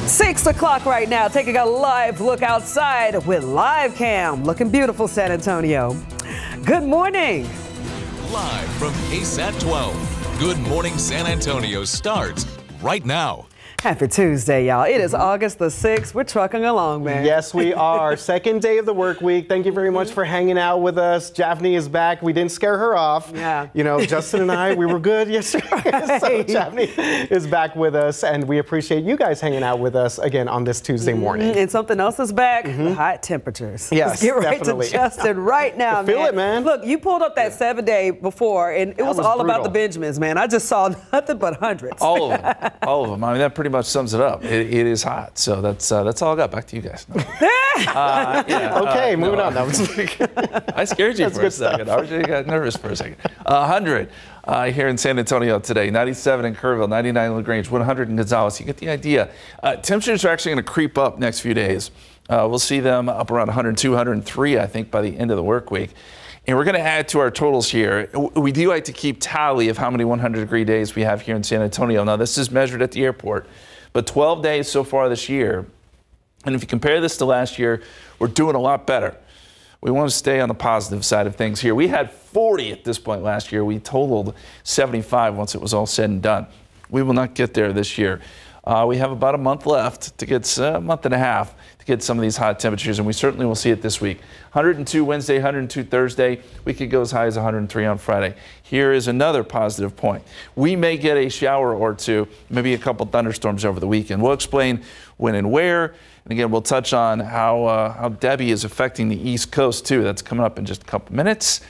6 o'clock right now, taking a live look outside with Live Cam. Looking beautiful, San Antonio. Good morning. Live from KSAT 12. Good Morning San Antonio starts right now. Happy Tuesday, y'all. It is August the 6th. We're trucking along, man. Yes, we are. Second day of the work week. Thank you very much for hanging out with us. Japhanie is back. We didn't scare her off. Yeah. You know, Justin and I, we were good yesterday. Right. So Japhanie is back with us, and we appreciate you guys hanging out with us again on this Tuesday morning. And something else is back, the hot temperatures. Yes, Let's get right definitely. to Justin right now, Feel it, man. Look, you pulled up that 7-day before, and it was all about the Benjamins, man. I just saw nothing but hundreds. All of them. All of them. I mean, that pretty much sums it up. It is hot. So that's all I got. Back to you guys. Okay, moving on. I scared you for a second. RJ got nervous for a second. 100 here in San Antonio today, 97 in Kerrville, 99 in LaGrange, 100 in Gonzales. You get the idea. Temperatures are actually going to creep up next few days. We'll see them up around 102, 103, I think, by the end of the work week. And we're going to add to our totals here. We do like to keep tally of how many 100-degree days we have here in San Antonio. Now, this is measured at the airport, but 12 days so far this year. And if you compare this to last year, we're doing a lot better. We want to stay on the positive side of things here. We had 40 at this point last year. We totaled 75 once it was all said and done. We will not get there this year. We have about a month left to get a month and a half to get some of these hot temperatures, and we certainly will see it this week. 102 Wednesday, 102 Thursday. We could go as high as 103 on Friday. Here is another positive point. We may get a shower or two, maybe a couple thunderstorms over the weekend. We'll explain when and where. And again, we'll touch on how Debbie is affecting the East Coast, too. That's coming up in just a couple minutes.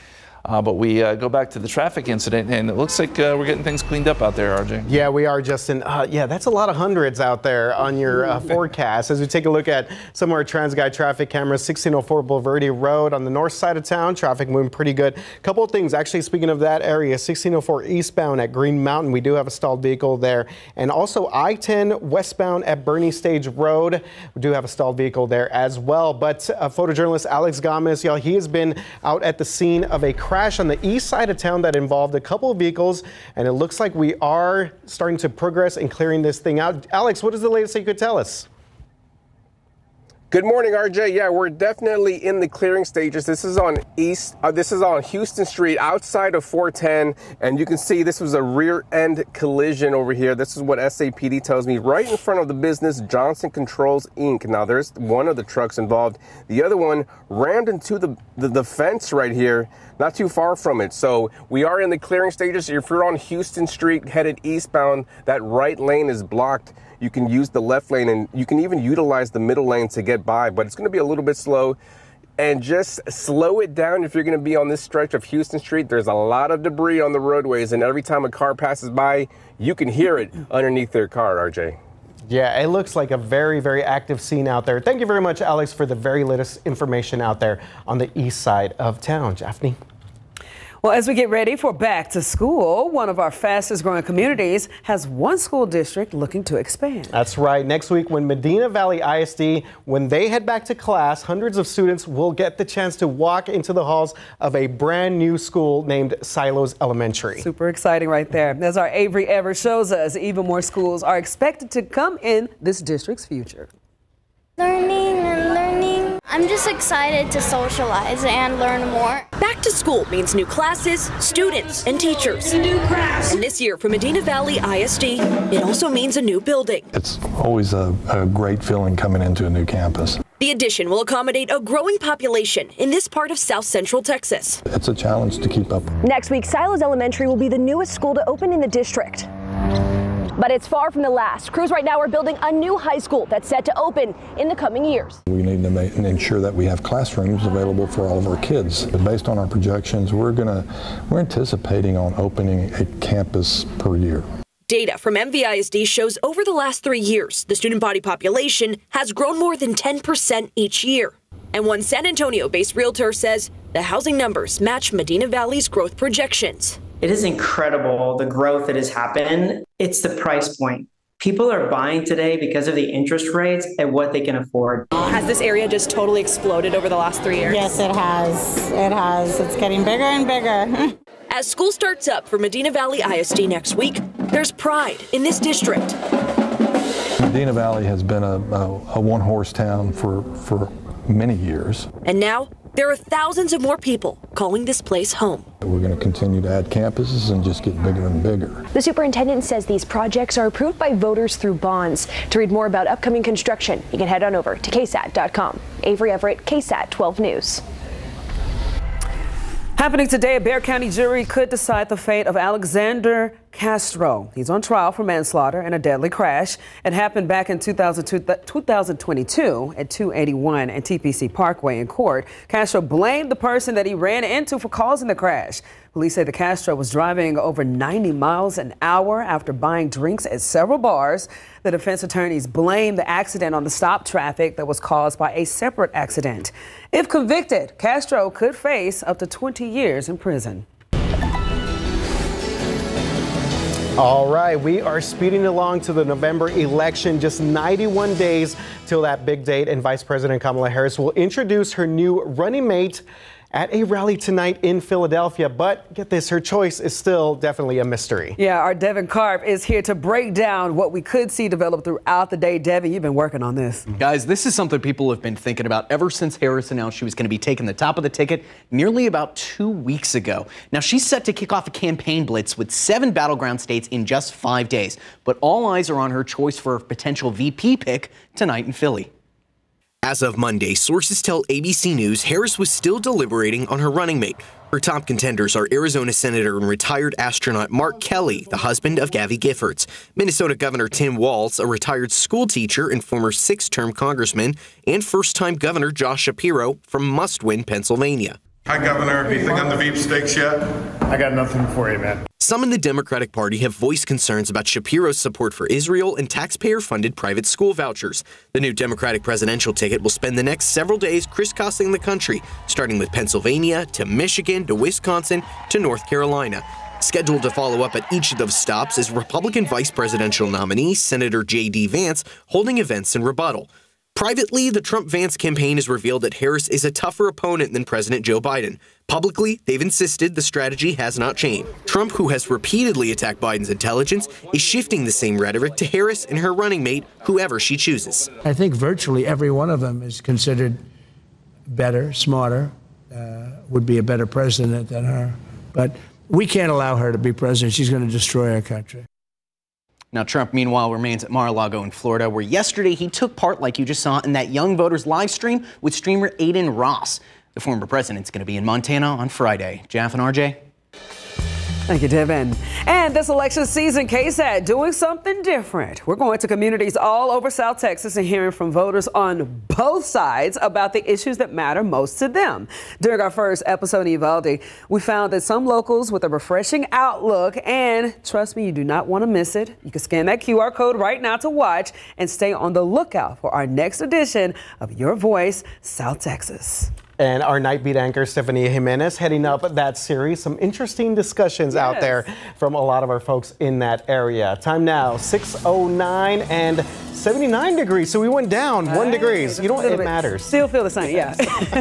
But we go back to the traffic incident, and it looks like we're getting things cleaned up out there, RJ. Yeah, we are, Justin. Yeah, that's a lot of hundreds out there on your forecast. As we take a look at some of our TransGuide traffic cameras, 1604 Boulevardy Road on the north side of town, traffic moving pretty good. A couple of things, actually, speaking of that area, 1604 eastbound at Green Mountain, we do have a stalled vehicle there. And also I-10 westbound at Bernie Stage Road, we do have a stalled vehicle there as well. But photojournalist Alex Gomez, y'all, he has been out at the scene of a crash on the east side of town that involved a couple of vehicles, and it looks like we are starting to progress in clearing this thing out. Alex, what is the latest that you could tell us? Good morning, RJ. Yeah, we're definitely in the clearing stages. This is on Houston Street outside of 410, and you can see this was a rear end collision over here. This is what SAPD tells me, right in front of the business Johnson Controls Inc. Now, there's one of the trucks involved. The other one rammed into the fence right here, not too far from it. So we are in the clearing stages. If you're on Houston Street headed eastbound, that right lane is blocked. You can use the left lane, and you can even utilize the middle lane to get by, but it's going to be a little bit slow. And just slow it down if you're going to be on this stretch of Houston Street. There's a lot of debris on the roadways, and every time a car passes by, you can hear it underneath their car, RJ. Yeah, it looks like a very, very active scene out there. Thank you very much, Alex, for the very latest information out there on the east side of town. Japhanie? Well, as we get ready for back to school, one of our fastest growing communities has one school district looking to expand. That's right. Next week, when Medina Valley ISD, when they head back to class, hundreds of students will get the chance to walk into the halls of a brand new school named Silos Elementary. Super exciting right there. As our Avery Evers shows us, even more schools are expected to come in this district's future. Learning and learning. I'm just excited to socialize and learn more. Back to school means new classes, students, and teachers. And this year for Medina Valley ISD, it also means a new building. It's always a great feeling coming into a new campus. The addition will accommodate a growing population in this part of South Central Texas. It's a challenge to keep up. Next week, Silos Elementary will be the newest school to open in the district. But it's far from the last. Crews right now are building a new high school that's set to open in the coming years. We need to ensure that we have classrooms available for all of our kids. But based on our projections, we're anticipating on opening a campus per year. Data from MVISD shows over the last 3 years, the student body population has grown more than 10% each year. And one San Antonio-based realtor says the housing numbers match Medina Valley's growth projections. It is incredible, the growth that has happened. It's the price point. People are buying today because of the interest rates and what they can afford. Has this area just totally exploded over the last 3 years? Yes, it has. It has. It's getting bigger and bigger. As school starts up for Medina Valley ISD next week, there's pride in this district. Medina Valley has been a one-horse town for many years. And now there are thousands of more people calling this place home. We're going to continue to add campuses and just get bigger and bigger. The superintendent says these projects are approved by voters through bonds. To read more about upcoming construction, you can head on over to KSAT.com. Avery Everett, KSAT 12 News. Happening today, a Bexar County jury could decide the fate of Alexander Castro. He's on trial for manslaughter in a deadly crash. It happened back in 2022 at 281 and TPC Parkway in court. Castro blamed the person that he ran into for causing the crash. Police say the Castro was driving over 90 miles an hour after buying drinks at several bars. The defense attorneys blame the accident on the stop traffic that was caused by a separate accident. If convicted, Castro could face up to 20 years in prison. All right, we are speeding along to the November election, just 91 days till that big date, and Vice President Kamala Harris will introduce her new running mate at a rally tonight in Philadelphia. But get this, her choice is still definitely a mystery. Yeah, our Devin Karp is here to break down what we could see develop throughout the day. Devin, you've been working on this. Guys, this is something people have been thinking about ever since Harris announced she was going to be taking the top of the ticket nearly about 2 weeks ago. Now, she's set to kick off a campaign blitz with 7 battleground states in just 5 days. But all eyes are on her choice for a potential VP pick tonight in Philly. As of Monday, sources tell ABC News Harris was still deliberating on her running mate. Her top contenders are Arizona Senator and retired astronaut Mark Kelly, the husband of Gabby Giffords, Minnesota Governor Tim Walz, a retired school teacher and former 6-term congressman, and first-time Governor Josh Shapiro from must-win Pennsylvania. Hi, Governor. Anything on the Veep stakes yet? I got nothing for you, man. Some in the Democratic Party have voiced concerns about Shapiro's support for Israel and taxpayer-funded private school vouchers. The new Democratic presidential ticket will spend the next several days crisscrossing the country, starting with Pennsylvania to Michigan to Wisconsin to North Carolina. Scheduled to follow up at each of those stops is Republican vice presidential nominee Senator J.D. Vance holding events in rebuttal. Privately, the Trump-Vance campaign has revealed that Harris is a tougher opponent than President Joe Biden. Publicly, they've insisted the strategy has not changed. Trump, who has repeatedly attacked Biden's intelligence, is shifting the same rhetoric to Harris and her running mate, whoever she chooses. I think virtually every one of them is considered better, smarter, would be a better president than her. But we can't allow her to be president. She's going to destroy our country. Now, Trump, meanwhile, remains at Mar-a-Lago in Florida, where yesterday he took part, like you just saw, in that Young Voters live stream with streamer Aiden Ross. The former president's going to be in Montana on Friday. Jeff and RJ. Thank you, Devin. And this election season, KSAT doing something different. We're going to communities all over South Texas and hearing from voters on both sides about the issues that matter most to them. During our first episode in Uvalde, we found that some locals with a refreshing outlook, and trust me, you do not want to miss it. You can scan that QR code right now to watch and stay on the lookout for our next edition of Your Voice, South Texas. And our night beat anchor, Stephanie Jimenez, heading up that series. Some interesting discussions out there from a lot of our folks in that area. Time now, 6:09 and 79 degrees. So we went down 1 degree. You know what? It matters. Still feel the same, yeah.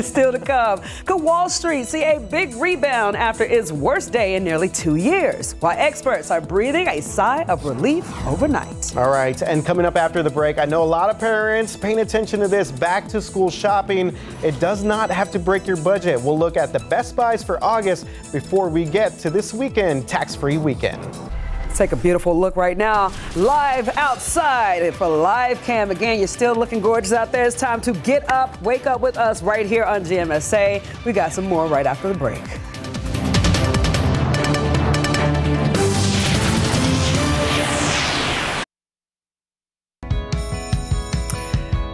Still to come. Could Wall Street see a big rebound after its worst day in nearly 2 years? While experts are breathing a sigh of relief overnight. All right. And coming up after the break, I know a lot of parents paying attention to this back to school shopping. It does not have to break your budget. We'll look at the best buys for August before we get to this weekend, tax-free weekend. Let's take a beautiful look right now, live outside for Live Cam. Again, you're still looking gorgeous out there. It's time to get up, wake up with us right here on GMSA. We got some more right after the break.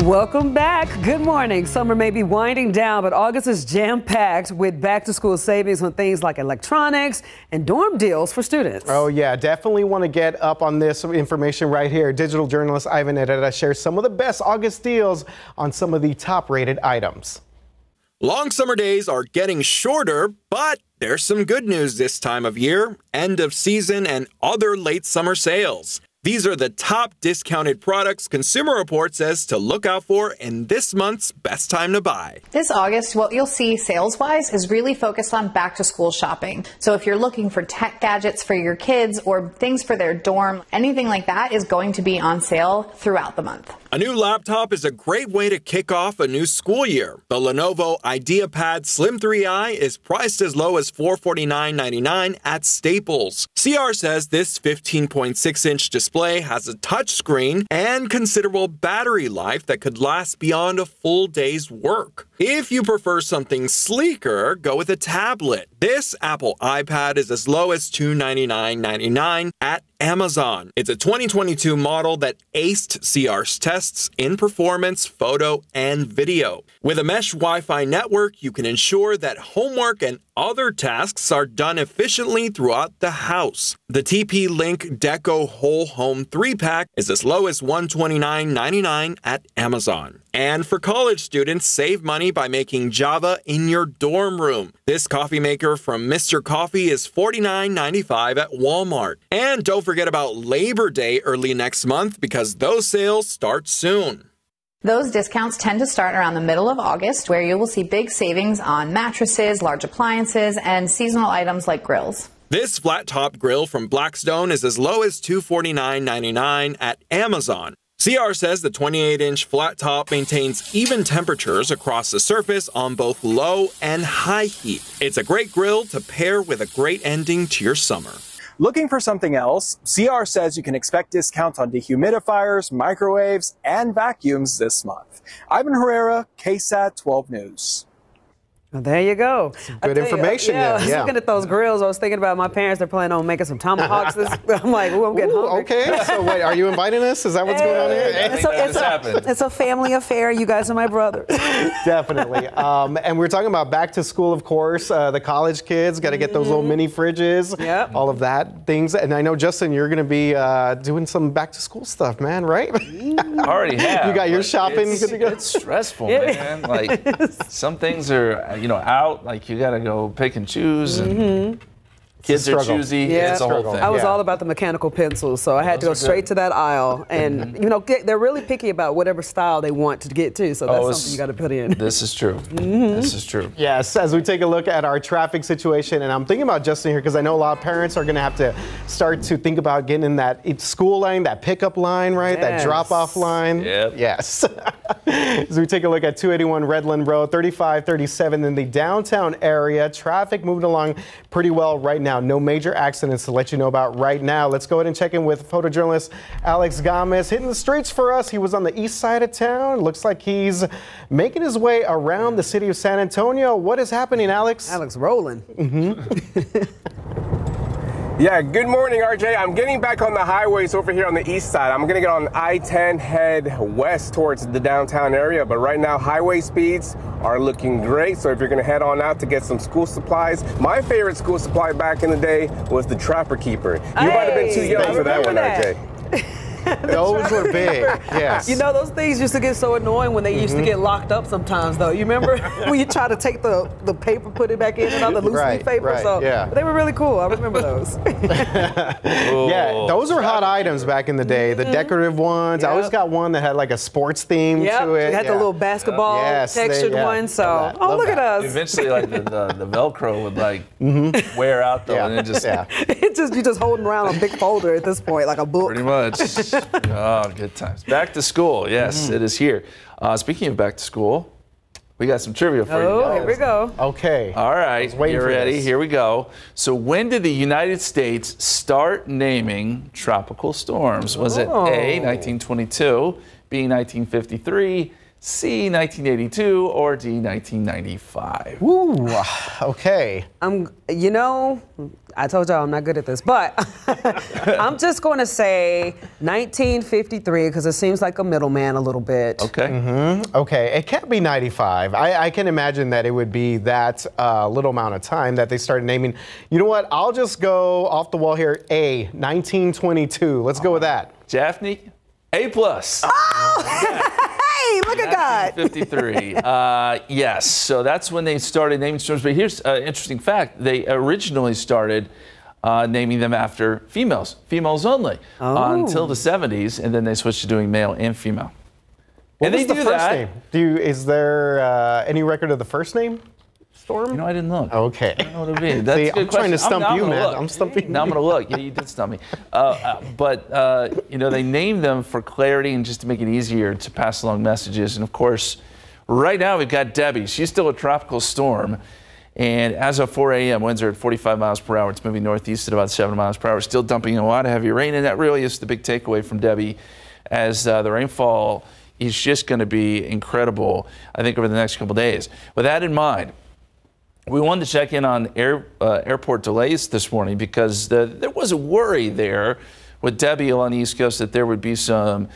Welcome back. Good morning. Summer may be winding down, but August is jam-packed with back-to-school savings on things like electronics and dorm deals for students. Oh, yeah. Definitely want to get up on this information right here. Digital journalist Ivan Herrera shares some of the best August deals on some of the top-rated items. Long summer days are getting shorter, but there's some good news this time of year. End of season and other late summer sales. These are the top discounted products Consumer Report says to look out for in this month's best time to buy. This August, what you'll see sales-wise is really focused on back-to-school shopping. So if you're looking for tech gadgets for your kids or things for their dorm, anything like that is going to be on sale throughout the month. A new laptop is a great way to kick off a new school year. The Lenovo IdeaPad Slim 3i is priced as low as $449.99 at Staples. CR says this 15.6-inch display has a touchscreen and considerable battery life that could last beyond a full day's work. If you prefer something sleeker, go with a tablet. This Apple iPad is as low as $299.99 at Amazon. It's a 2022 model that aced CR's tests in performance, photo, and video. With a mesh Wi-Fi network, you can ensure that homework and other tasks are done efficiently throughout the house. The TP-Link Deco Whole Home 3-pack is as low as $129.99 at Amazon. And for college students, save money by making Java in your dorm room. This coffee maker from Mr. Coffee is $49.95 at Walmart. And don't forget about Labor Day early next month because those sales start soon. Those discounts tend to start around the middle of August, where you will see big savings on mattresses, large appliances, and seasonal items like grills. This flat-top grill from Blackstone is as low as $249.99 at Amazon. CR says the 28-inch flat top maintains even temperatures across the surface on both low and high heat. It's a great grill to pair with a great ending to your summer. Looking for something else? CR says you can expect discounts on dehumidifiers, microwaves, and vacuums this month. Ivan Herrera, KSAT 12 News. Well, there you go. Good information. I was looking at those grills. I was thinking about my parents. They're planning on making some tomahawks. I'm like, ooh, I'm getting hungry. Okay, so wait, are you inviting us? Is that what's going on here? It's a family affair. You guys are my brothers. Definitely. And we're talking about back to school, of course. The college kids got to get those little mini fridges. Yep. All of that things. And I know, Justin, you're going to be doing some back to school stuff, man, right? Already have. You got your shopping. It's stressful, man. Like some things are, out. Like you got to go pick and choose. And kids are choosy. Yeah. It's a whole thing. I was all about the mechanical pencils, so I had to go straight to that aisle. And, they're really picky about whatever style they want to get to, so that's something you got to put in. This is true. This is true. Yes, as we take a look at our traffic situation, and I'm thinking about Justin here because I know a lot of parents are going to have to start to think about getting in that school line, that pickup line, right? Yes. That drop-off line. Yep. Yes. As we take a look at 281 Redland Road, 3537 in the downtown area, traffic moving along pretty well right now. No major accidents to let you know about right now. Let's go ahead and check in with photojournalist Alex Gomez, hitting the streets for us. He was on the east side of town. Looks like he's making his way around the city of San Antonio. What is happening, Alex? Alex rolling. Yeah, good morning, RJ. I'm getting back on the highways over here on the east side. I'm going to get on I-10, head west towards the downtown area, but right now highway speeds are looking great. So if you're going to head on out to get some school supplies, my favorite school supply back in the day was the Trapper Keeper. You might have been too young for that one, RJ. Those were big, yes. Those things used to get so annoying when they used to get locked up sometimes, though. You remember when you try to take the paper, put it back in, and all the loose leaf paper? But they were really cool. I remember those. Yeah, those were hot items back in the day. The decorative ones. I always got one that had like a sports theme to it. It had the little basketball textured one. So, look at us. Eventually, like the Velcro would wear out though, and it just you're just holding around a big folder at this point, like a book. Pretty much. Oh, good times. Back to school. Yes, it is here. Speaking of back to school, we got some trivia for you guys. Oh, here we go. Okay. All right. You ready? Here we go. So when did the United States start naming tropical storms? Was it A, 1922, B, 1953, C, 1982, or D, 1995? Ooh, okay. I told y'all I'm not good at this, but I'm just going to say 1953 because it seems like a middleman a little bit. Okay. Okay, it can't be 95. I can imagine that it would be that little amount of time that they started naming. You know what? I'll just go off the wall here. A, 1922. Let's go with that. Jaffney, A+. Oh! Hey, look at God. 1953. Yes, so that's when they started naming storms. But here's an interesting fact. They originally started naming them after females only, until the 70s, and then they switched to doing male and female. What and was they the do first that. name? Is there any record of the first name? Storm? You know, I didn't look. Okay. I don't know what it means. That's See, a good I'm trying to question. stump you, man. Look. I'm stumping Now I'm you. going to look. Yeah, you did stump me. But you know, they named them for clarity and just to make it easier to pass along messages. And of course, right now we've got Debbie. She's still a tropical storm. And as of 4 a.m., winds are at 45 miles per hour. It's moving northeast at about 7 miles per hour. Still dumping a lot of heavy rain. And that really is the big takeaway from Debbie, as the rainfall is just going to be incredible, I think, over the next couple days. With that in mind, we wanted to check in on airport delays this morning, because there was a worry there with Debbie along the East Coast that there would be some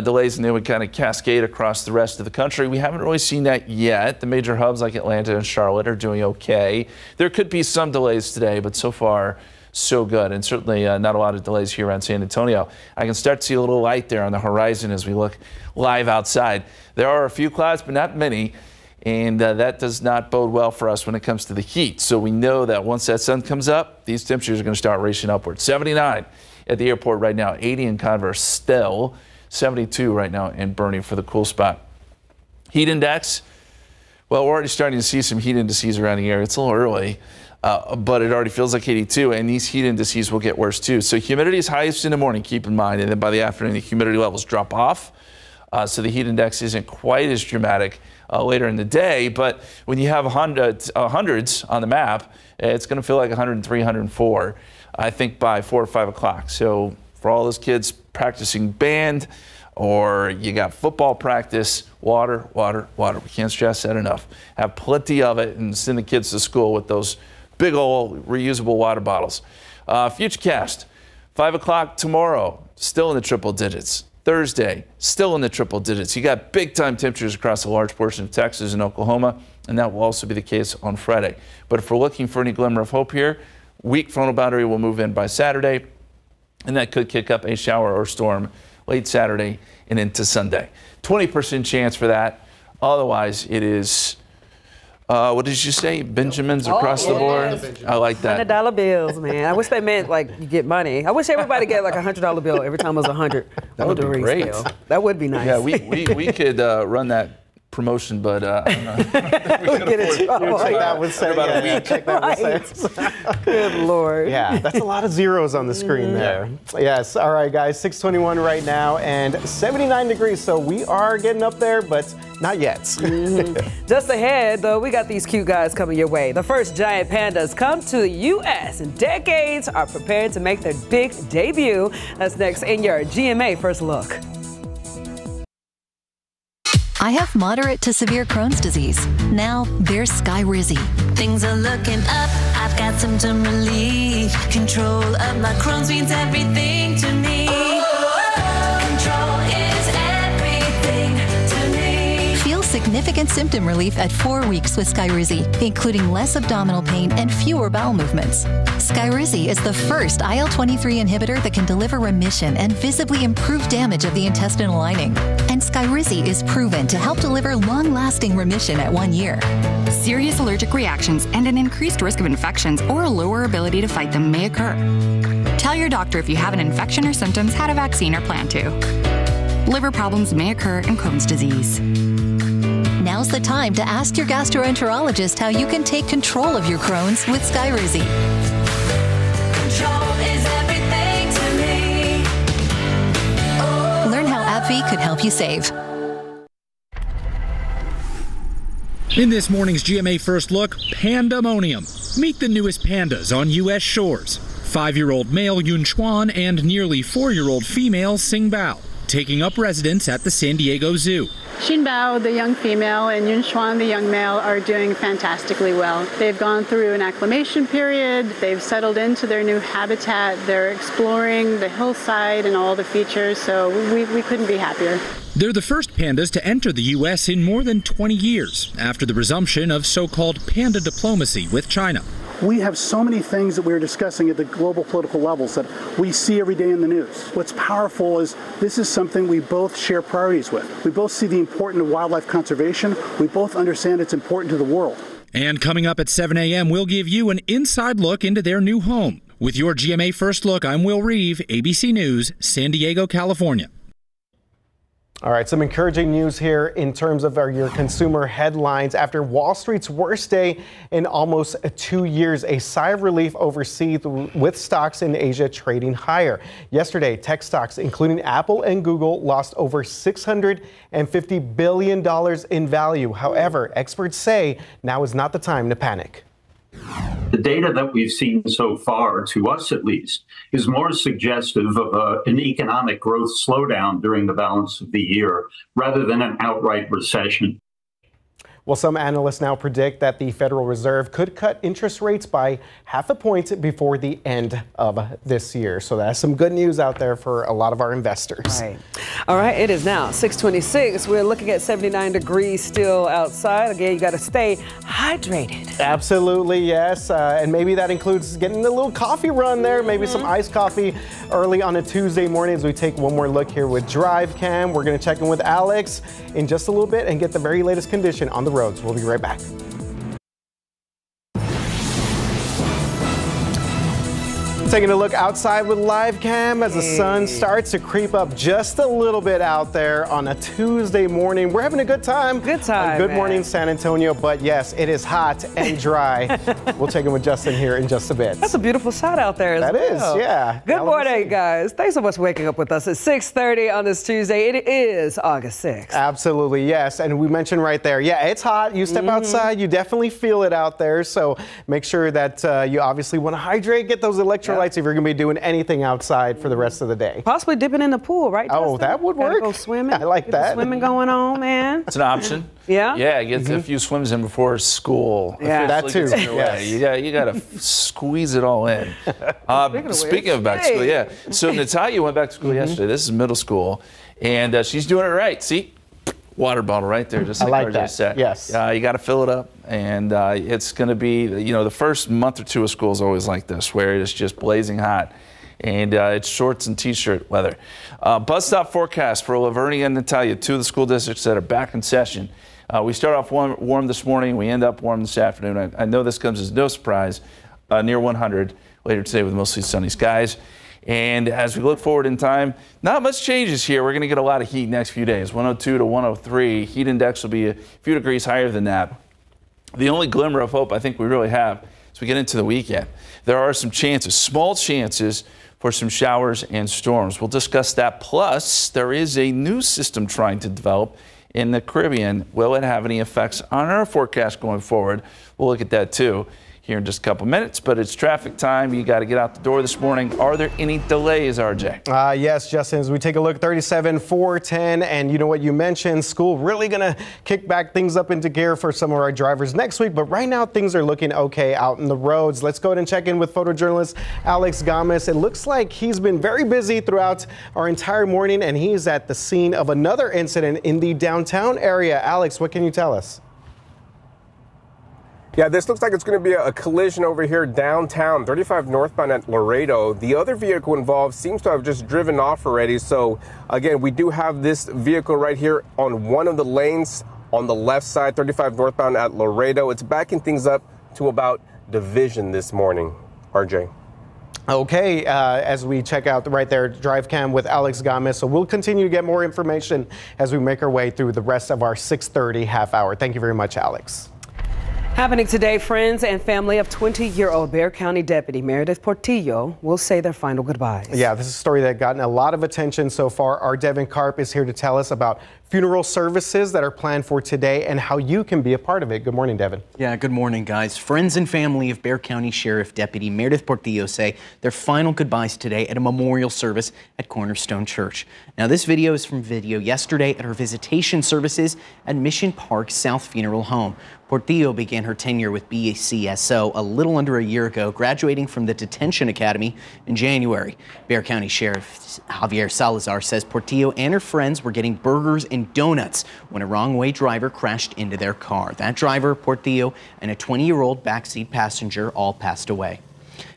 delays and they would kind of cascade across the rest of the country. We haven't really seen that yet. The major hubs like Atlanta and Charlotte are doing okay. There could be some delays today, but so far, so good. And certainly not a lot of delays here around San Antonio. I can start to see a little light there on the horizon as we look live outside. There are a few clouds, but not many. And that does not bode well for us when it comes to the heat. So we know that once that sun comes up, these temperatures are going to start racing upward. 79 at the airport right now, 80 in Converse still, 72 right now in Bernie for the cool spot. Heat index, well, we're already starting to see some heat indices around the area. It's a little early, but it already feels like 82, and these heat indices will get worse too. So humidity is highest in the morning, keep in mind, and then by the afternoon, the humidity levels drop off. So the heat index isn't quite as dramatic later in the day, but when you have hundreds on the map, it's going to feel like 103, 104, I think, by 4 or 5 o'clock. So for all those kids practicing band, or you got football practice, water, water, water. We can't stress that enough. Have plenty of it and send the kids to school with those big old reusable water bottles. Futurecast, 5 o'clock tomorrow, still in the triple digits. Thursday, still in the triple digits. You got big time temperatures across a large portion of Texas and Oklahoma, and that will also be the case on Friday. But if we're looking for any glimmer of hope here, weak frontal boundary will move in by Saturday, and that could kick up a shower or storm late Saturday and into Sunday. 20% chance for that. Otherwise, it is, what did you say? Benjamins across the board? I like that. $100 bills, man. I wish they meant like you get money. I wish everybody get like a $100 bill every time it was 100. That would be great. Scale. That would be nice. Yeah, we could run that promotion, but I don't know. Get in trouble. Check that with Sam. Check that with Sam. Good Lord. Yeah, that's a lot of zeros on the screen there. Yes. All right, guys. 621 right now and 79 degrees. So we are getting up there, but not yet. Just ahead, though, we got these cute guys coming your way. The first giant pandas come to the U.S. in decades are preparing to make their big debut. That's next in your GMA First Look. I have moderate to severe Crohn's disease. Now there's Skyrizi. Things are looking up. I've got symptom relief. Control of my Crohn's means everything to me. Control is everything to me. Feel significant symptom relief at 4 weeks with Skyrizi, including less abdominal pain and fewer bowel movements. Skyrizi is the first IL-23 inhibitor that can deliver remission and visibly improve damage of the intestinal lining. And Skyrizi is proven to help deliver long-lasting remission at 1 year. Serious allergic reactions and an increased risk of infections or a lower ability to fight them may occur. Tell your doctor if you have an infection or symptoms, had a vaccine, or plan to. Liver problems may occur in Crohn's disease. Now's the time to ask your gastroenterologist how you can take control of your Crohn's with Skyrizi. Control is everything to me. Learn how AbbVie could help you save. In this morning's GMA First Look, pandemonium. Meet the newest pandas on U.S. shores. 5-year-old male Yun Chuan and nearly 4-year-old female Sing Bao, taking up residence at the San Diego Zoo. Xinbao, the young female, and Yun Chuan, the young male, are doing fantastically well. They've gone through an acclimation period. They've settled into their new habitat. They're exploring the hillside and all the features, so we couldn't be happier. They're the first pandas to enter the U.S. in more than 20 years after the resumption of so-called panda diplomacy with China. We have so many things that we're discussing at the global political levels that we see every day in the news. What's powerful is this is something we both share priorities with. We both see the importance of wildlife conservation. We both understand it's important to the world. And coming up at 7 a.m., we'll give you an inside look into their new home, With your GMA First Look, I'm Will Reeve, ABC News, San Diego, California. All right, some encouraging news here in terms of your consumer headlines. After Wall Street's worst day in almost 2 years, a sigh of relief overseas with stocks in Asia trading higher. Yesterday, tech stocks, including Apple and Google, lost over $650 billion in value. However, experts say now is not the time to panic. The data that we've seen so far, to us at least, is more suggestive of an economic growth slowdown during the balance of the year rather than an outright recession. Well, some analysts now predict that the Federal Reserve could cut interest rates by 0.5 point before the end of this year. So that's some good news out there for a lot of our investors. Right. All right, it is now 6:26. We're looking at 79 degrees still outside. Again, you got to stay hydrated. Absolutely, yes. And maybe that includes getting a little coffee run there, maybe some iced coffee early on a Tuesday morning as we take one more look here with Drive Cam. We're going to check in with Alex in just a little bit and get the very latest condition on the roads. We'll be right back. Taking a look outside with Live Cam as the sun starts to creep up just a little bit out there on a Tuesday morning. We're having a good time. Good time. Good morning, San Antonio. But yes, it is hot and dry. We'll take it with Justin here in just a bit. That's a beautiful shot out there as well. That is, yeah. Good morning, guys. Thanks so much for waking up with us at 6:30 on this Tuesday. It is August 6th. Absolutely, yes. And we mentioned right there, yeah, it's hot. You step outside, you definitely feel it out there. So make sure that you obviously want to hydrate, get those electrolytes if you're going to be doing anything outside for the rest of the day. Possibly dipping in the pool, right, Justin? Oh, that would work. Go swimming. I like that. Swimming going on, man. It's an option. Yeah? Yeah, get a few swims in before school. Yeah, that too. Yes. You got to squeeze it all in. Speaking of back to school, yeah. So Natalia went back to school yesterday. This is middle school, and she's doing it right. See? Water bottle right there, just like RJ said. Yes. You got to fill it up, and it's going to be, the first month or two of school is always like this, where it's just blazing hot, and it's shorts and T-shirt weather. Bus stop forecast for Lavernia and Natalia, two of the school districts that are back in session. We start off warm this morning. We end up warm this afternoon. I know this comes as no surprise. Near 100 later today with mostly sunny skies. And as we look forward in time, not much changes here. We're going to get a lot of heat next few days, 102 to 103. Heat index will be a few degrees higher than that. The only glimmer of hope I think we really have as we get into the weekend, there are some chances, small chances for some showers and storms. We'll discuss that. Plus, there is a new system trying to develop in the Caribbean. Will it have any effects on our forecast going forward? We'll look at that too here in just a couple minutes, but it's traffic time. You got to get out the door this morning. Are there any delays, RJ? Yes, Justin, as we take a look, 37, 410, and you know what you mentioned, school really going to kick back things up into gear for some of our drivers next week, but right now things are looking okay out in the roads. Let's go ahead and check in with photojournalist Alex Gomez. It looks like he's been very busy throughout our entire morning, and he's at the scene of another incident in the downtown area. Alex, what can you tell us? Yeah, this looks like it's going to be a collision over here downtown, 35 northbound at Laredo. The other vehicle involved seems to have just driven off already. So, again, we do have this vehicle right here on one of the lanes on the left side, 35 northbound at Laredo. It's backing things up to about Division this morning. RJ. Okay, as we check out right there, Drive Cam with Alex Gomez. So we'll continue to get more information as we make our way through the rest of our 6:30 half hour. Thank you very much, Alex. Happening today, friends and family of 20-year-old Bexar County Deputy Meredith Portillo will say their final goodbyes. Yeah, this is a story that gotten a lot of attention so far. Our Devin Karp is here to tell us about funeral services that are planned for today and how you can be a part of it. Good morning, Devin. Yeah, good morning, guys. Friends and family of Bexar County Sheriff Deputy Meredith Portillo say their final goodbyes today at a memorial service at Cornerstone Church. Now, this video is from video yesterday at her visitation services at Mission Park South Funeral Home. Portillo began her tenure with BCSO a little under a year ago, graduating from the Detention Academy in January. Bexar County Sheriff Javier Salazar says Portillo and her friends were getting burgers and donuts when a wrong-way driver crashed into their car. That driver, Portillo, and a 20-year-old backseat passenger all passed away.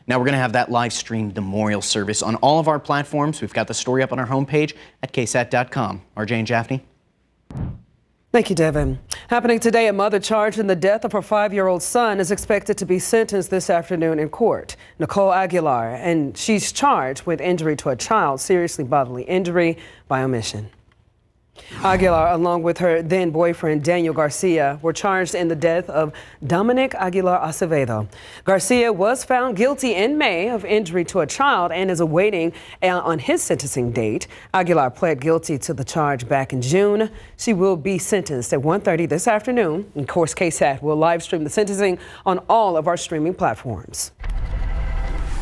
Now we're going to have that live streamed memorial service on all of our platforms. We've got the story up on our homepage at KSAT.com. RJ and Jaffney. Thank you, Devin. Happening today, a mother charged in the death of her 5-year-old son is expected to be sentenced this afternoon in court. Nicole Aguilar, and she's charged with injury to a child, seriously bodily injury by omission. Aguilar, along with her then boyfriend Daniel Garcia, were charged in the death of Dominic Aguilar Acevedo. Garcia was found guilty in May of injury to a child and is awaiting on his sentencing date. Aguilar pled guilty to the charge back in June. She will be sentenced at 1:30 this afternoon. Of course, KSAT will live stream the sentencing on all of our streaming platforms.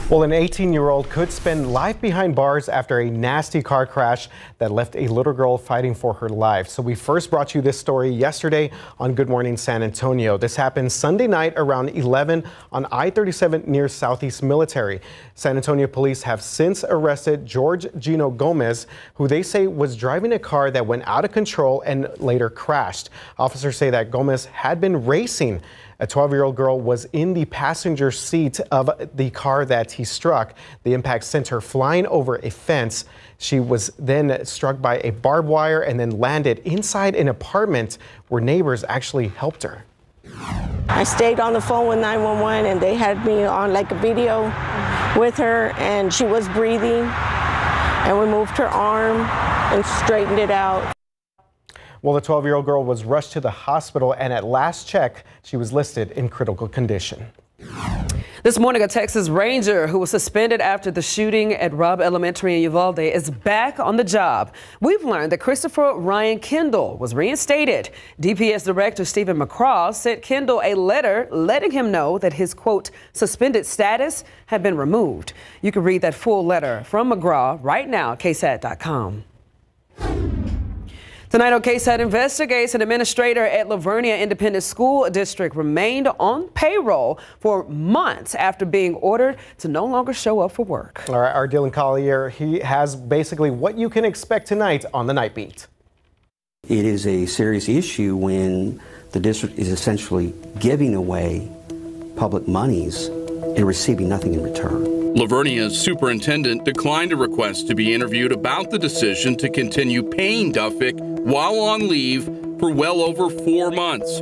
Well, an 18-year-old could spend life behind bars after a nasty car crash that left a little girl fighting for her life. So we first brought you this story yesterday on Good Morning San Antonio. This happened Sunday night around 11 on I-37 near Southeast Military. San Antonio police have since arrested George Gino Gomez, who they say was driving a car that went out of control and later crashed. Officers say that Gomez had been racing. A 12-year-old girl was in the passenger seat of the car that he struck. The impact sent her flying over a fence. She was then struck by a barbed wire and then landed inside an apartment where neighbors actually helped her. I stayed on the phone with 911 and they had me on like a video with her, and she was breathing, and we moved her arm and straightened it out. Well, the 12-year-old girl was rushed to the hospital, and at last check, she was listed in critical condition. This morning, a Texas Ranger who was suspended after the shooting at Robb Elementary in Uvalde is back on the job. We've learned that Christopher Ryan Kendall was reinstated. DPS Director Stephen McCraw sent Kendall a letter letting him know that his, quote, suspended status had been removed. You can read that full letter from McCraw right now at KSAT.com. Tonight on KSAT Investigates, an administrator at Lavernia Independent School District remained on payroll for months after being ordered to no longer show up for work. All right, our Dylan Collier, he has basically what you can expect tonight on the Night Beat. It is a serious issue when the district is essentially giving away public monies and receiving nothing in return. Lavernia's superintendent declined a request to be interviewed about the decision to continue paying Duffick while on leave for well over 4 months.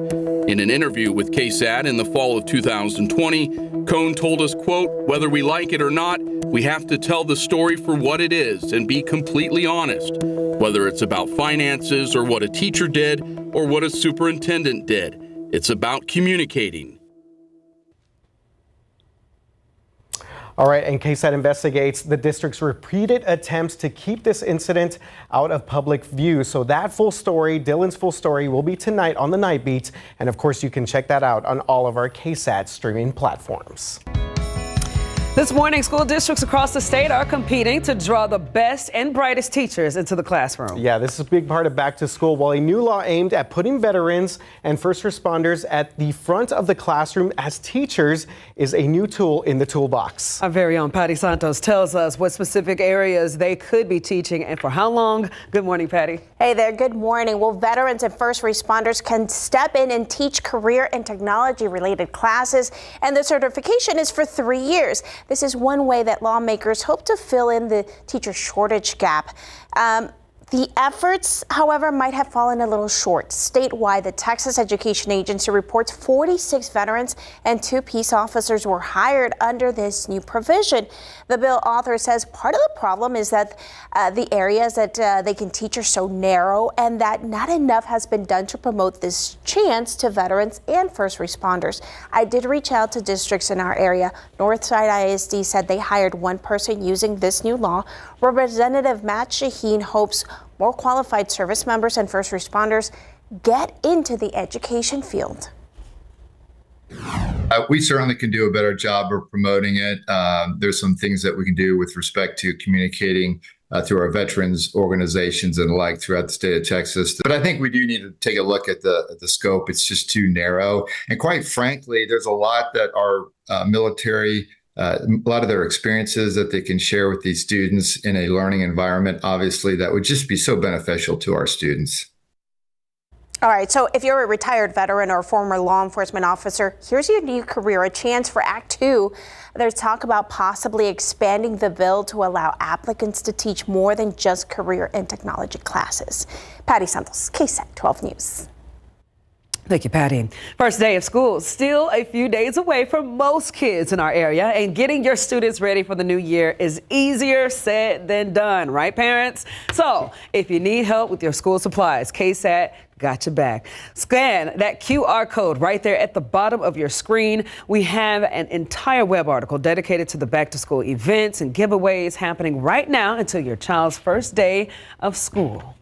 In an interview with KSAT in the fall of 2020, Cohn told us, quote, whether we like it or not, we have to tell the story for what it is and be completely honest, whether it's about finances or what a teacher did or what a superintendent did. It's about communicating. All right, and KSAT Investigates the district's repeated attempts to keep this incident out of public view. So that full story, Dylan's full story, will be tonight on the Night Beat. And of course, you can check that out on all of our KSAT streaming platforms. This morning, school districts across the state are competing to draw the best and brightest teachers into the classroom. Yeah, this is a big part of back to school. While a new law aimed at putting veterans and first responders at the front of the classroom as teachers is a new tool in the toolbox. Our very own Patty Santos tells us what specific areas they could be teaching and for how long. Good morning, Patty. Hey there, good morning. Well, veterans and first responders can step in and teach career and technology related classes, and the certification is for 3 years. This is one way that lawmakers hope to fill in the teacher shortage gap. The efforts, however, might have fallen a little short. Statewide, the Texas Education Agency reports 46 veterans and 2 peace officers were hired under this new provision. The bill author says part of the problem is that the areas that they can teach are so narrow and that not enough has been done to promote this chance to veterans and first responders. I did reach out to districts in our area. Northside ISD said they hired 1 person using this new law. Representative Matt Shaheen hopes more qualified service members and first responders get into the education field. We certainly can do a better job of promoting it. There's some things that we can do with respect to communicating through our veterans organizations and the like throughout the state of Texas. But I think we do need to take a look at the scope. It's just too narrow. And quite frankly, there's a lot that our military a lot of their experiences that they can share with these students in a learning environment, obviously, that would just be so beneficial to our students. All right, so if you're a retired veteran or former law enforcement officer, here's your new career, a chance for Act 2. There's talk about possibly expanding the bill to allow applicants to teach more than just career and technology classes. Patty Santos, KSAT 12 News. Thank you, Patty. First day of school, still a few days away for most kids in our area, and getting your students ready for the new year is easier said than done, right, parents? So if you need help with your school supplies, KSAT got your back. Scan that QR code right there at the bottom of your screen. We have an entire web article dedicated to the back to school events and giveaways happening right now until your child's first day of school.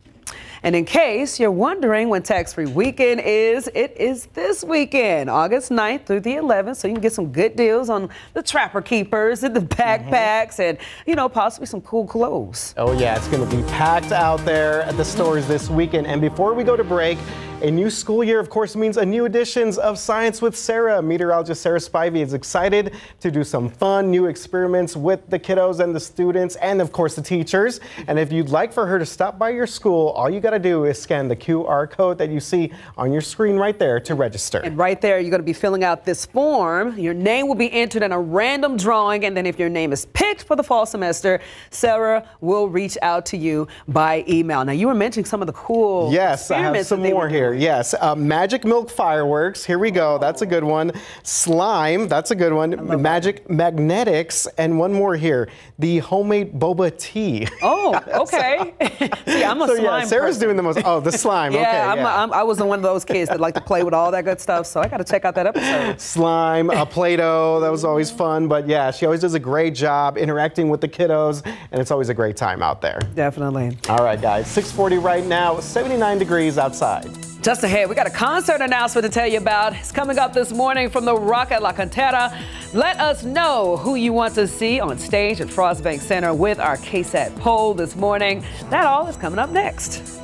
And in case you're wondering when tax-free weekend is, it is this weekend, August 9th through the 11th. So you can get some good deals on the Trapper Keepers and the backpacks and, you know, possibly some cool clothes. Oh, yeah, it's going to be packed out there at the stores this weekend. And before we go to break, a new school year, of course, means a new editions of Science with Sarah. Meteorologist Sarah Spivey is excited to do some fun new experiments with the kiddos and the students and, of course, the teachers. And if you'd like for her to stop by your school, all you got to do is scan the QR code that you see on your screen right there to register. And right there, you're going to be filling out this form. Your name will be entered in a random drawing. And then if your name is picked for the fall semester, Sarah will reach out to you by email. Now, you were mentioning some of the cool Yes, I have some more here. Yes, magic milk fireworks. Here we go. That's a good one. Slime. That's a good one. Magic magnetics. And one more here. The homemade boba tea. Oh, okay. See, I'm a slime yeah, Sarah's person. doing the most. Oh, the slime. Yeah, okay. I was one of those kids that like to play with all that good stuff. So I got to check out that episode. Slime, Play-Doh. That was always fun. But yeah, she always does a great job interacting with the kiddos. And it's always a great time out there. Definitely. All right, guys. 6:40 right now. 79 degrees outside. Just ahead, we got a concert announcement to tell you about. It's coming up this morning from the Rock at La Cantera. Let us know who you want to see on stage at Frost Bank Center with our KSAT poll this morning. That all is coming up next.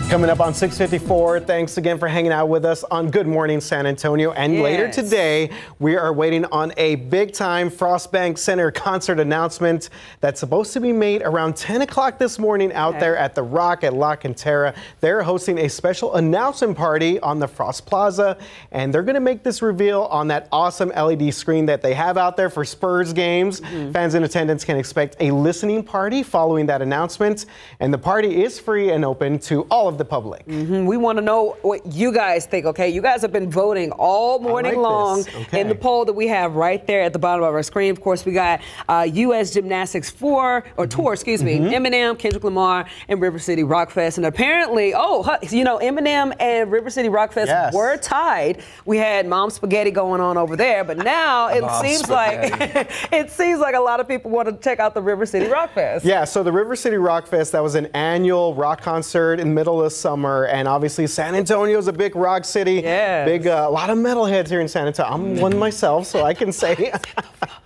Coming up on 6:54, thanks again for hanging out with us on Good Morning San Antonio. And later today, we are waiting on a big-time Frost Bank Center concert announcement that's supposed to be made around 10 o'clock this morning out there at the Rock at La Cantera. They're hosting a special announcement party on the Frost Plaza, and they're going to make this reveal on that awesome LED screen that they have out there for Spurs games. Fans in attendance can expect a listening party following that announcement, and the party is free and open to all of the public. We want to know what you guys think, okay? You guys have been voting all morning long in the poll that we have right there at the bottom of our screen. Of course, we got U.S. Gymnastics tour, Eminem, Kendrick Lamar, and River City Rock Fest. And apparently, you know, Eminem and River City Rock Fest were tied. We had Mom Spaghetti going on over there, but now it seems like a lot of people want to check out the River City Rock Fest. Yeah, so the River City Rock Fest, that was an annual rock concert in the middle of summer, and obviously San Antonio is a big rock city. Yeah, big a lot of metalheads here in San Antonio. I'm one myself, so I can say.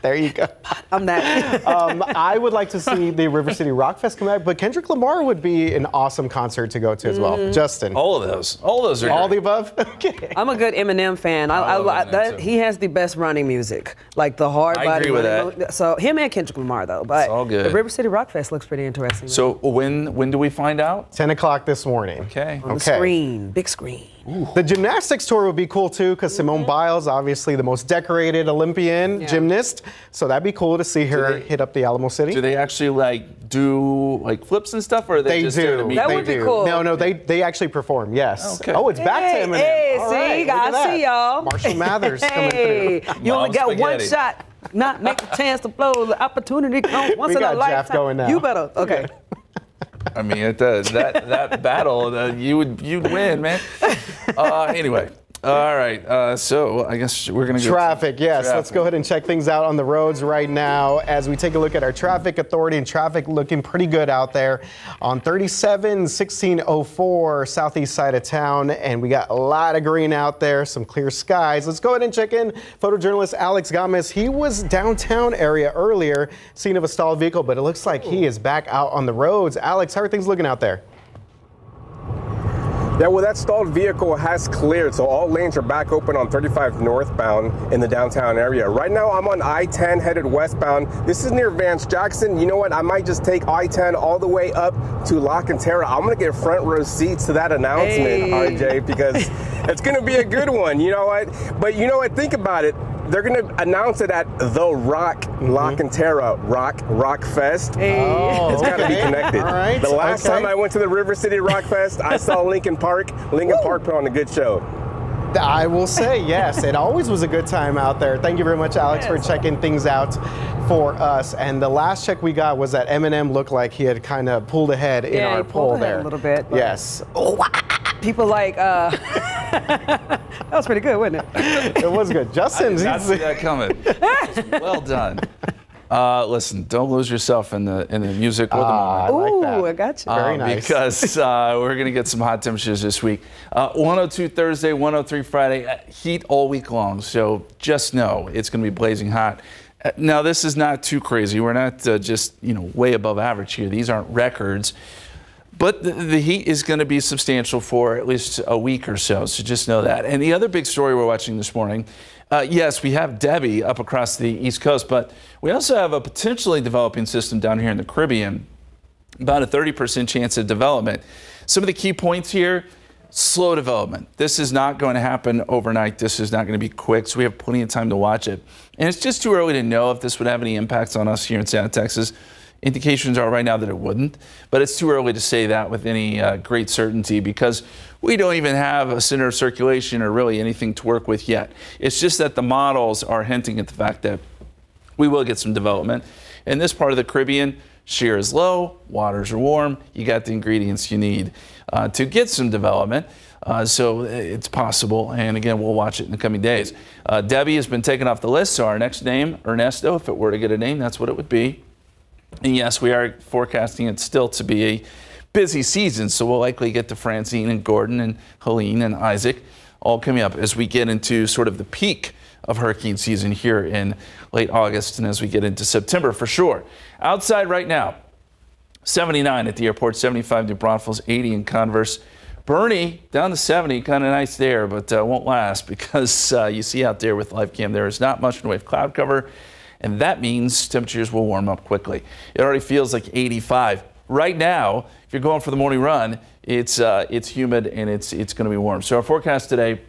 There you go. I'm that. I would like to see the River City Rock Fest come out, but Kendrick Lamar would be an awesome concert to go to as well. Justin, all of those are all great. the above. Okay. I'm a good Eminem fan. He has the best running music, like the hard body. I agree with that. So him and Kendrick Lamar though, but it's all good. The River City Rock Fest looks pretty interesting. So when do we find out? 10 o'clock this morning. Okay. On the screen, big screen. Ooh. The gymnastics tour would be cool too, because Simone Biles, obviously the most decorated Olympian gymnast, so that'd be cool to see her hit up the Alamo City. Do they actually do flips and stuff, or are they just there to meet? That would be cool. No, they actually perform. Yes. Okay. Oh, it's back to Eminem. Hey, all see, right, I see y'all. Marshall Mathers coming through. You only got one shot. Not make a chance to blow. The opportunity comes once in a lifetime. We got Jeff going now. You better. Okay. I mean, that battle, you'd win, man. Anyway. All right, so I guess we're going to go traffic. Yes, let's go ahead and check things out on the roads right now as we take a look at our traffic authority, and traffic looking pretty good out there on 37, 1604 southeast side of town, and we got a lot of green out there, some clear skies. Let's go ahead and check in photojournalist Alex Gomez. He was downtown area earlier, scene of a stalled vehicle, but it looks like he is back out on the roads. Alex, how are things looking out there? Yeah, well, that stalled vehicle has cleared, so all lanes are back open on 35 northbound in the downtown area. Right now, I'm on I-10 headed westbound. This is near Vance Jackson. You know what? I might just take I-10 all the way up to La Cantera. I'm going to get front row seats to that announcement, RJ, because it's going to be a good one. You know what? But you know what? Think about it. they're going to announce it at the Rock La Cantera Rock Fest. Hey. It's got to be connected. All right. The last time I went to the River City Rock Fest, I saw Lincoln Park. Lincoln Park put on a good show. I will say, yes, it always was a good time out there. Thank you very much, Alex, for checking things out for us. And the last check we got was that Eminem looked like he had kind of pulled ahead in our poll there. A little bit. Yes. People like, that was pretty good, wasn't it? It was good. Justin, I did not see that coming. Well done. Listen, don't lose yourself in the music or the moment. I like that. Ooh, I got you. Very nice. Because we're going to get some hot temperatures this week. 102 Thursday, 103 Friday. Heat all week long. So just know it's going to be blazing hot. Now, this is not too crazy. We're not just way above average here. These aren't records. But the heat is going to be substantial for at least a week or so. So just know that. And the other big story we're watching this morning, yes, we have Debbie up across the East Coast, but we also have a potentially developing system down here in the Caribbean, about a 30% chance of development. Some of the key points here, slow development. This is not going to happen overnight. This is not going to be quick, so we have plenty of time to watch it. And it's just too early to know if this would have any impacts on us here in South Texas. Indications are right now that it wouldn't, but it's too early to say that with any great certainty because we don't even have a center of circulation or really anything to work with yet. It's just that the models are hinting at the fact that we will get some development. In this part of the Caribbean, shear is low, waters are warm, you got the ingredients you need to get some development. So it's possible, and again, we'll watch it in the coming days. Debbie has been taken off the list, so our next name, Ernesto, if it were to get a name, that's what it would be. And yes, we are forecasting it still to be a busy season, so we'll likely get to Francine and Gordon and Helene and Isaac all coming up as we get into sort of the peak of hurricane season here in late August and as we get into September for sure. Outside right now, 79 at the airport, 75 New Braunfels, 80 in Converse. Bernie down to 70, kind of nice there, but won't last because you see out there with live cam there is not much in the way of cloud cover. And that means temperatures will warm up quickly. It already feels like 85. Right now, if you're going for the morning run, it's humid and it's going to be warm. So our forecast today,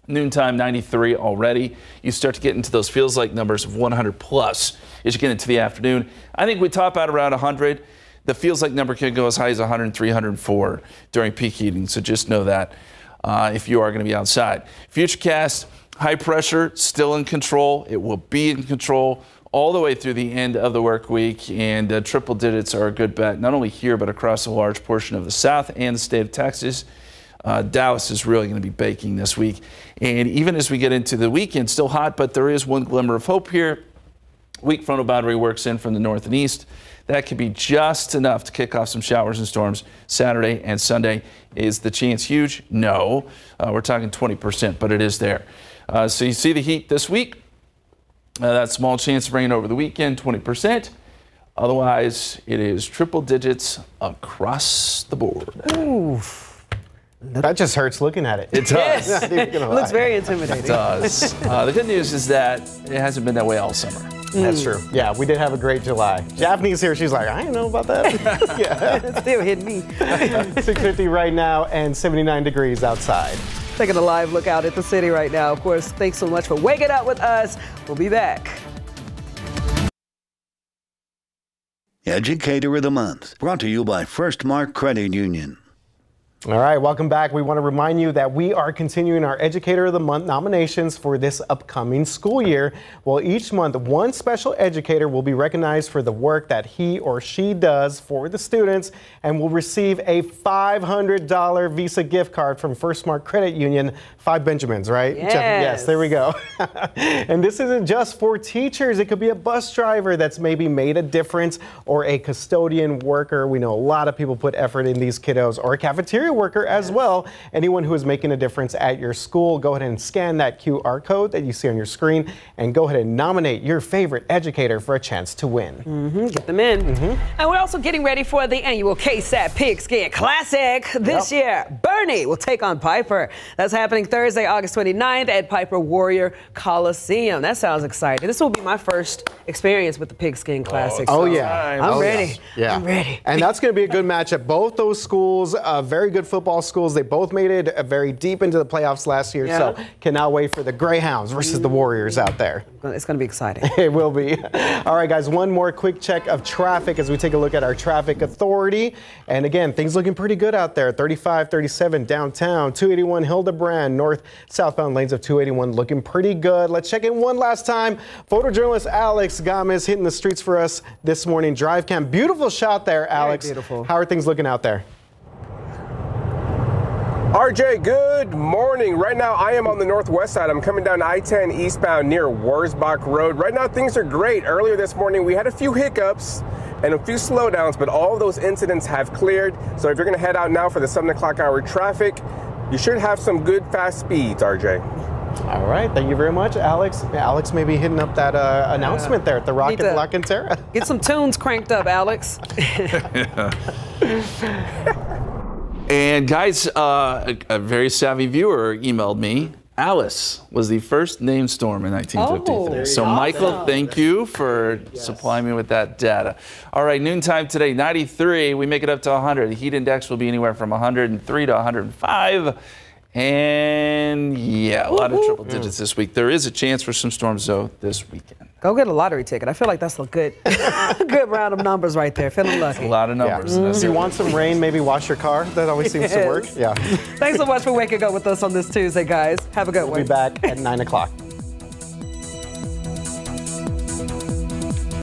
noontime 93 already. You start to get into those feels like numbers of 100 plus as you get into the afternoon. I think we top out around 100. The feels like number can go as high as 103, 104 during peak heating. So just know that if you are going to be outside. Futurecast. High pressure still in control. It will be in control all the way through the end of the work week, and triple digits are a good bet, not only here but across a large portion of the South and the state of Texas. Dallas is really going to be baking this week. And even as we get into the weekend, still hot, but there is one glimmer of hope here. Weak frontal boundary works in from the north and east. That could be just enough to kick off some showers and storms Saturday and Sunday. Is the chance huge? No. We're talking 20%, but it is there. So you see the heat this week. That small chance of rain over the weekend, 20%. Otherwise, it is triple digits across the board. Ooh. That just hurts looking at it. It does. Not even gonna lie. Looks very intimidating. It does. The good news is that it hasn't been that way all summer. That's true. Yeah, we did have a great July. Japanese here, she's like, I didn't know about that. Yeah. It's still hitting me. 650 right now and 79 degrees outside. Taking a live look out at the city right now. Of course, thanks so much for waking up with us. We'll be back. Educator of the Month, brought to you by First Mark Credit Union. All right, welcome back. We want to remind you that we are continuing our Educator of the Month nominations for this upcoming school year. Well, each month, one special educator will be recognized for the work that he or she does for the students and will receive a $500 Visa gift card from First Mark Credit Union. 5 Benjamins, right? Yes. Yes, there we go. And this isn't just for teachers. It could be a bus driver that's maybe made a difference or a custodian worker. We know a lot of people put effort in these kiddos, or a cafeteria worker as well. Anyone who is making a difference at your school, go ahead and scan that QR code that you see on your screen and go ahead and nominate your favorite educator for a chance to win. Get them in. And we're also getting ready for the annual KSAT Pigskin Classic this year. Bernie will take on Piper. That's happening Thursday, August 29th at Piper Warrior Coliseum. That sounds exciting. This will be my first experience with the Pigskin Classic. Oh, yeah. I'm ready. Yeah. I'm ready. And that's going to be a good matchup. Both those schools, very good good football schools. They both made it very deep into the playoffs last year, so cannot wait for the Greyhounds versus the Warriors out there. It's going to be exciting. It will be. All right, guys, one more quick check of traffic as we take a look at our traffic authority. And again, things looking pretty good out there. 35, 37 downtown, 281 Hildebrand, north-southbound lanes of 281 looking pretty good. Let's check in one last time. Photojournalist Alex Gomez hitting the streets for us this morning. Drive cam. Beautiful shot there, Alex. Very beautiful. How are things looking out there? RJ, good morning. Right now, I am on the northwest side. I'm coming down I-10 eastbound near Wurzbach Road. Right now, things are great. Earlier this morning, we had a few hiccups and a few slowdowns, but all of those incidents have cleared. So if you're going to head out now for the 7 o'clock hour traffic, you should have some good fast speeds, RJ. All right, thank you very much, Alex. Alex may be hitting up that announcement there at the Rocket Block and Terra. Get some tunes cranked up, Alex. And guys, a very savvy viewer emailed me. Alice was the first named storm in 1953. So Michael, thank you for supplying me with that data. All right, noontime today, 93. We make it up to 100. The heat index will be anywhere from 103 to 105. And yeah, a lot of triple digits this week. There is a chance for some storms, though, this weekend. Go get a lottery ticket. I feel like that's a good, good round of numbers right there. Feeling lucky. That's a lot of numbers. Yeah. If you want some rain, maybe wash your car. That always seems to work. Yeah. Thanks so much for waking up with us on this Tuesday, guys. Have a good one. We'll be back at 9 o'clock.